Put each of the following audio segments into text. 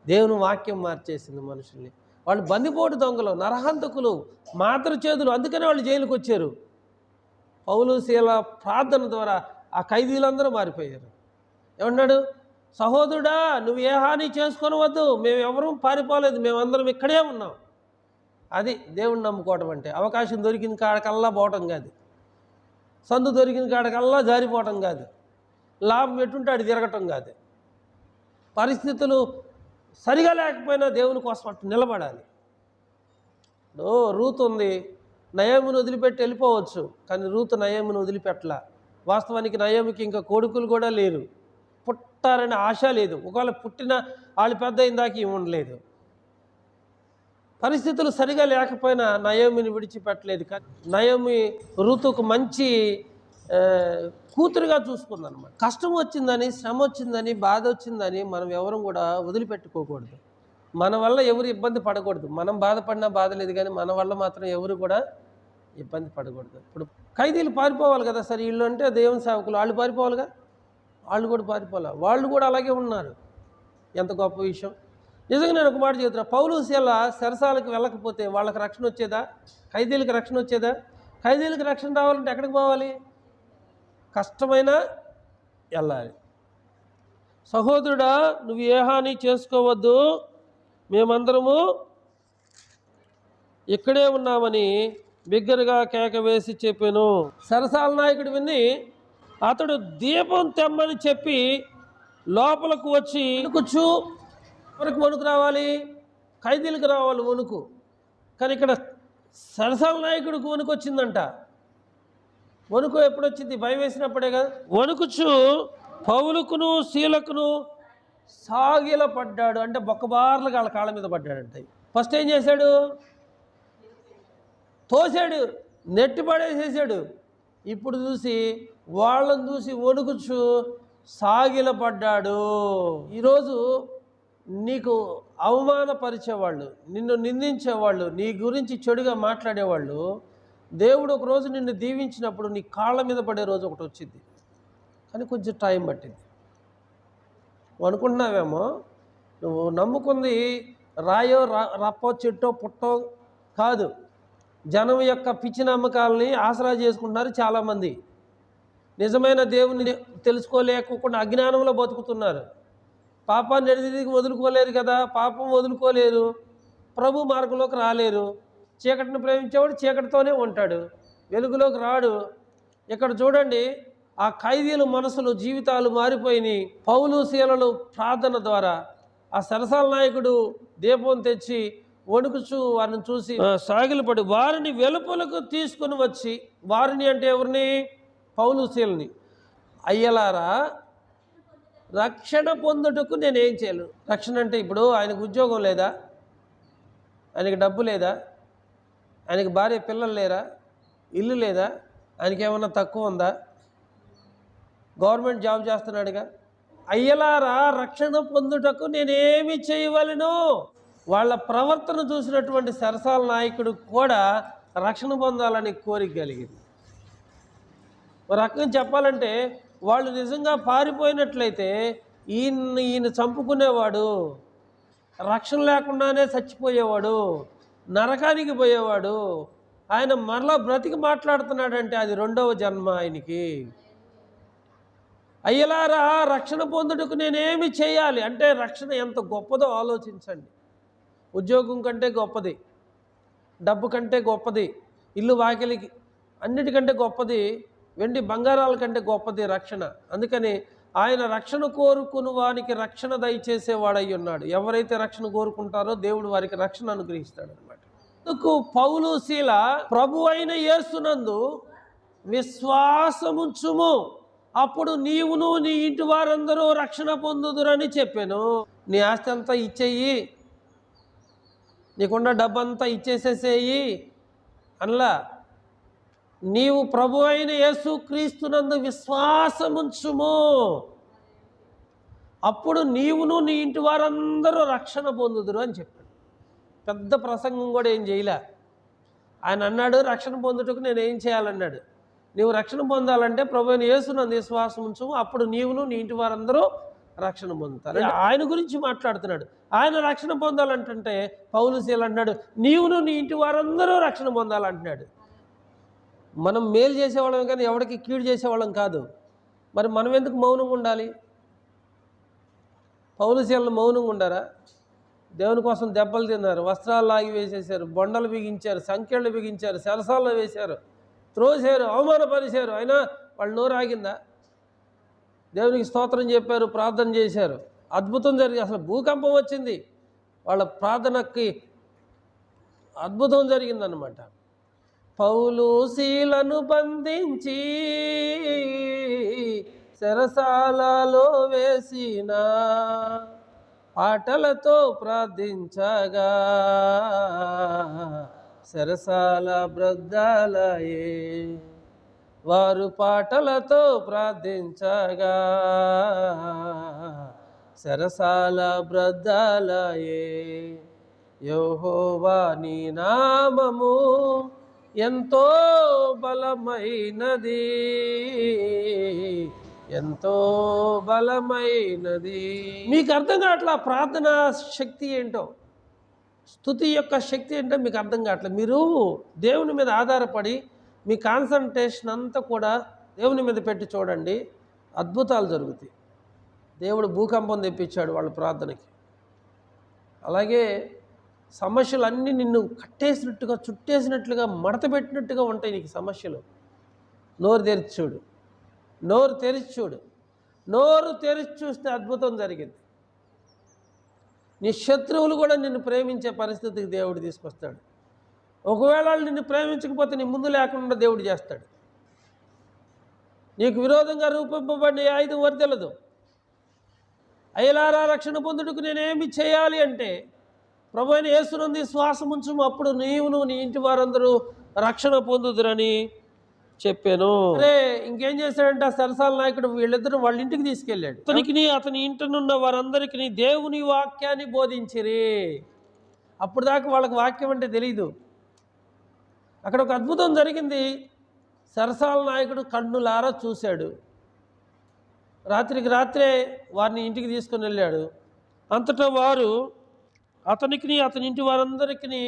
దేవుని వాక్యం మార్చేసింది మనుషుల్ని. వాళ్ళు బందిపోటు దొంగలు, నరహంతకులు, మాతృచేతులు. అందుకనే వాళ్ళు జైలుకి వచ్చారు. పౌలు శీల ప్రార్థన ద్వారా ఆ ఖైదీలందరూ మారిపోయారు. ఏమన్నాడు? సహోదరుడా, నువ్వు ఏ హాని చేసుకొనవద్దు, మేము ఎవరూ పారిపోలేదు, మేమందరం ఇక్కడే ఉన్నాం. అది దేవుణ్ణి నమ్ముకోవడం అంటే. అవకాశం దొరికిన కాడకల్లా పోవటం కాదు, సందు దొరికిన కాడకల్లా జారిపోవటం కాదు, లాభం ఎటుంటే అటు తిరగటం కాదు. పరిస్థితులు సరిగా లేకపోయినా దేవుని కోసం అటు నిలబడాలి. రూతు ఉంది, నయోమిని వదిలిపెట్టి వెళ్ళిపోవచ్చు, కానీ రూతు నయోమిని వదిలిపెట్టలా. వాస్తవానికి నయోమికి ఇంకా కొడుకులు కూడా లేరు, పుట్టారనే ఆశ లేదు. ఒకవేళ పుట్టిన వాళ్ళు పెద్ద అయిందాక ఉండలేదు. పరిస్థితులు సరిగా లేకపోయినా నయోమిని విడిచిపెట్టలేదు. కానీ నయోమి ఋతుకు మంచి కూతురుగా చూసుకుందనమాట. కష్టం వచ్చిందని, శ్రమ వచ్చిందని, బాధ వచ్చిందని మనం ఎవరు కూడా వదిలిపెట్టుకోకూడదు. మన వల్ల ఎవరు ఇబ్బంది పడకూడదు. మనం బాధపడినా బాధ లేదు, కానీ మన వల్ల మాత్రం ఎవరు కూడా ఇబ్బంది పడకూడదు. ఇప్పుడు ఖైదీలు పారిపోవాలి కదా, సరే వీళ్ళు అంటే దేవుని సేవకులు, వాళ్ళు పారిపోవాలిగా, వాళ్ళు కూడా పారిపోవాలి. వాళ్ళు కూడా అలాగే ఉన్నారు. ఎంత గొప్ప విషయం. నిజంగా నేను ఒక మాట చెబుతున్నా, పౌలు శీల చెరసాలకు వెళ్ళకపోతే వాళ్ళకి రక్షణ వచ్చేదా? ఖైదీలకు రక్షణ వచ్చేదా? ఖైదీలకు రక్షణ రావాలంటే ఎక్కడికి పోవాలి? కష్టమైనా వెళ్ళాలి. సహోదరుడా, నువ్వు ఏ హాని చేసుకోవద్దు, మేమందరము ఇక్కడే ఉన్నామని బిగ్గరగా కేక వేసి చెప్పాను. సరసాల నాయకుడు విని అతడు దీపం తెమ్మని చెప్పి లోపలకు వచ్చి కూర్చు. ఎవరికి వణుకు రావాలి? ఖైదీలకు రావాలి వణుకు. కానీ ఇక్కడ సరసాల నాయకుడికి వణుకు వచ్చిందంట. వణుకు ఎప్పుడొచ్చింది? భయం వేసినప్పుడే కదా. వణుకుచు పౌలుకును శీలకును సాగిల పడ్డాడు, అంటే బొక్కబార్లుగా వాళ్ళ కాళ్ళ మీద పడ్డాడంట. ఫస్ట్ ఏం చేశాడు? తోసాడు, నెట్టి పడేసేసాడు. ఇప్పుడు చూసి వాళ్ళని చూసి వణుకుచు సాగిల పడ్డాడు. ఈరోజు నీకు అవమానపరిచేవాళ్ళు, నిన్ను నిందించేవాళ్ళు, నీ గురించి చెడుగా మాట్లాడేవాళ్ళు, దేవుడు ఒకరోజు నిన్ను దీవించినప్పుడు నీ కాళ్ళ మీద పడే రోజు ఒకటి వచ్చింది. కానీ కొంచెం టైం పట్టింది. నువ్వు అనుకుంటున్నావేమో నువ్వు నమ్ముకుంది రాయో రప్పో చెట్టో పుట్టో కాదు. జనం యొక్క పిచ్చి నమ్మకాలని ఆసరా చేసుకుంటున్నారు చాలామంది. నిజమైన దేవుని తెలుసుకోలేకుండా అజ్ఞానంలో బతుకుతున్నారు. పాపాన్ని ఎడిదికి వదులుకోలేరు కదా, పాపం వదులుకోలేరు, ప్రభు మార్గంలోకి రాలేరు. చీకటిని ప్రేమించేవాడు చీకటితోనే ఉంటాడు, వెలుగులోకి రాడు. ఇక్కడ చూడండి, ఆ ఖైదీల మనసులు, జీవితాలు మారిపోయినాయి. పౌలు శీలలు ప్రార్థన ద్వారా ఆ సరసాల నాయకుడు దీపం తెచ్చి వణుకుచు వారిని చూసి సాగిలపడి వారిని వెలుపలకు తీసుకుని వచ్చి, వారిని అంటే ఎవరిని? పౌలు శీలని. అయ్యలారా, రక్షణ పొందుటకు నేనేం చేయను. రక్షణ అంటే ఇప్పుడు ఆయనకు ఉద్యోగం లేదా, ఆయనకి డబ్బు లేదా, ఆయనకి భార్య పిల్లలు లేరా, ఇల్లు లేదా, ఆయనకి ఏమన్నా తక్కువ ఉందా? గవర్నమెంట్ జాబ్ చేస్తున్నాడుగా. అయ్యలారా, రక్షణ పొందుటకు నేనేమి చేయవలెను? వాళ్ళ ప్రవర్తన చూసినటువంటి సరసాల నాయకుడు కూడా రక్షణ పొందాలని కోరిక కలిగింది. ఒక రకంగా చెప్పాలంటే వాళ్ళు నిజంగా పారిపోయినట్లయితే ఈయన చంపుకునేవాడు, రక్షణ లేకుండానే చచ్చిపోయేవాడు, నరకానికి పోయేవాడు. ఆయన మరలా బ్రతికి మాట్లాడుతున్నాడంటే అది రెండవ జన్మ ఆయనకి. అయ్యలారా, రక్షణ పొందుటకు నేనేమి చేయాలి అంటే, రక్షణ ఎంత గొప్పదో ఆలోచించండి. ఉద్యోగం కంటే గొప్పది, డబ్బు కంటే గొప్పది, ఇల్లు వాకిలికి అన్నిటికంటే గొప్పది, వెండి బంగారాల కంటే గొప్పది రక్షణ. అందుకని ఆయన రక్షణ కోరుకుని వారికి రక్షణ దయచేసేవాడై ఉన్నాడు. ఎవరైతే రక్షణ కోరుకుంటారో దేవుడు వారికి రక్షణ అనుగ్రహిస్తాడు అనమాట. అందుకు పౌలు శీల ప్రభు అయిన యేసునందు విశ్వాసముంచుము, అప్పుడు నీవును నీ ఇంటి వారందరూ రక్షణ పొందుదురని చెప్పాను. నీ ఆస్తి అంతా ఇచ్చేయి, నీకున్న డబ్బంతా ఇచ్చేసేసేయి అనలా. నీవు ప్రభు అయిన యేసు క్రీస్తునందు విశ్వాసముంచుము, అప్పుడు నీవును నీ ఇంటి వారందరూ రక్షణ పొందుదురు అని చెప్పాడు. పెద్ద ప్రసంగం కూడా ఏం చేయలే. ఆయన అన్నాడు, రక్షణ పొందుటకు నేను ఏం చేయాలన్నాడు. నీవు రక్షణ పొందాలంటే ప్రభు అయిన యేసునందు విశ్వాసం ఉంచుము, అప్పుడు నీవును నీ ఇంటి వారందరూ రక్షణ పొందుతారు. ఆయన గురించి మాట్లాడుతున్నాడు. ఆయన రక్షణ పొందాలంటే పౌలు శీల అంటున్నాడు, నీవును నీ ఇంటి వారందరూ రక్షణ పొందాలంటున్నాడు. మనం మేలు చేసేవాళ్ళం కానీ ఎవరికి కీడు చేసేవాళ్ళం కాదు. మరి మనం ఎందుకు మౌనంగా ఉండాలి? పౌలు శీలలు మౌనంగా ఉండారా? దేవుని కోసం దెబ్బలు తిన్నారు, వస్త్రాలు లాగి వేసేశారు, బొండలు బిగించారు, సంఖ్యలు బిగించారు, సెరసాల్లో వేశారు, త్రోసారు, అవమానపరిచారు. అయినా వాళ్ళు నోరు ఆగిందా? దేవునికి స్తోత్రం చెప్పారు, ప్రార్థన చేశారు, అద్భుతం జరిగింది. అసలు భూకంపం వచ్చింది, వాళ్ళ ప్రార్థనకి అద్భుతం జరిగిందన్నమాట. పౌలు శీలను బంధించి చెరసాలలో వేసిన పాటలతో ప్రార్థించగా చెరసాల బ్రద్దలయే. వారు పాటలతో ప్రార్థించగా చెరసాల బ్రద్దలయే. యెహోవా నీ నామము ఎంతో బలమైనది, ఎంతో బలమైనది. మీకు అర్థం కావట్లా ప్రార్థన శక్తి ఏంటో, స్తుతి యొక్క శక్తి ఏంటో మీకు అర్థం కావట్లేదు. మీరు దేవుని మీద ఆధారపడి మీ కాన్సన్ట్రేషన్ అంతా కూడా దేవుని మీద పెట్టి చూడండి, అద్భుతాలు జరుగుతాయి. దేవుడు భూకంపం తెప్పించాడు వాళ్ళ ప్రార్థనకి. అలాగే సమస్యలు నిన్ను కట్టేసినట్టుగా, చుట్టేసినట్లుగా, మడత పెట్టినట్టుగా ఉంటాయి నీకు సమస్యలు. నోరు తెరిచి చూడు, నోరు తెరిచి చూడు, నోరు తెరిచి చూస్తే అద్భుతం జరిగింది. నీ శత్రువులు కూడా నిన్ను ప్రేమించే పరిస్థితికి దేవుడు తీసుకొస్తాడు. ఒకవేళ వాళ్ళు నిన్ను ప్రేమించకపోతే నీ ముందు లేకుండా దేవుడు చేస్తాడు. నీకు విరోధంగా రూపింపబడిన ఆయుధం వర్తెలదు. అయలారా రక్షణ పొందుటకు నేనేమి చేయాలి అంటే ప్రభు అయిన యేసునందు శ్వాసం ఉంచుము, అప్పుడు నీవును నీ ఇంటి వారందరూ రక్షణ పొందుదురని చెప్పాను. అరే ఇంకేం చేశాడంటే ఆ సరసాల నాయకుడు వీళ్ళిద్దరూ వాళ్ళ ఇంటికి తీసుకెళ్ళాడు. అతని ఇంటనున్న వారందరికీ దేవుని వాక్యాన్ని బోధించిరి. అప్పుడు దాకా వాళ్ళకి వాక్యం అంటే తెలీదు. అక్కడ ఒక అద్భుతం జరిగింది. సరసాల నాయకుడు కన్నులారా చూశాడు. రాత్రికి రాత్రే వారిని ఇంటికి తీసుకుని వెళ్ళాడు. అంతటా వారు అతనికి అతని ఇంటి వారందరికీ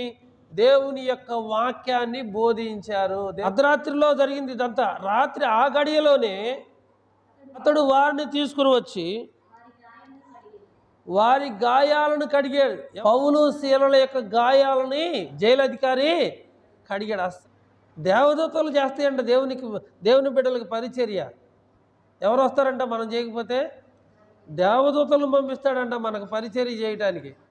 దేవుని యొక్క వాక్యాన్ని బోధించారు. అర్ధరాత్రిలో జరిగింది ఇదంతా. రాత్రి ఆ గడియలోనే అతడు వారిని తీసుకుని వచ్చి వారి గాయాలను కడిగాడు. పౌలు శీలల యొక్క గాయాలని జైలు అధికారి కడిగాడు. దేవదూతలు చేస్తాయంట దేవుని బిడ్డలకు పరిచర్య. ఎవరు వస్తారంట మనం చేయకపోతే? దేవదూతలను పంపిస్తాడంట మనకు పరిచర్య చేయడానికి.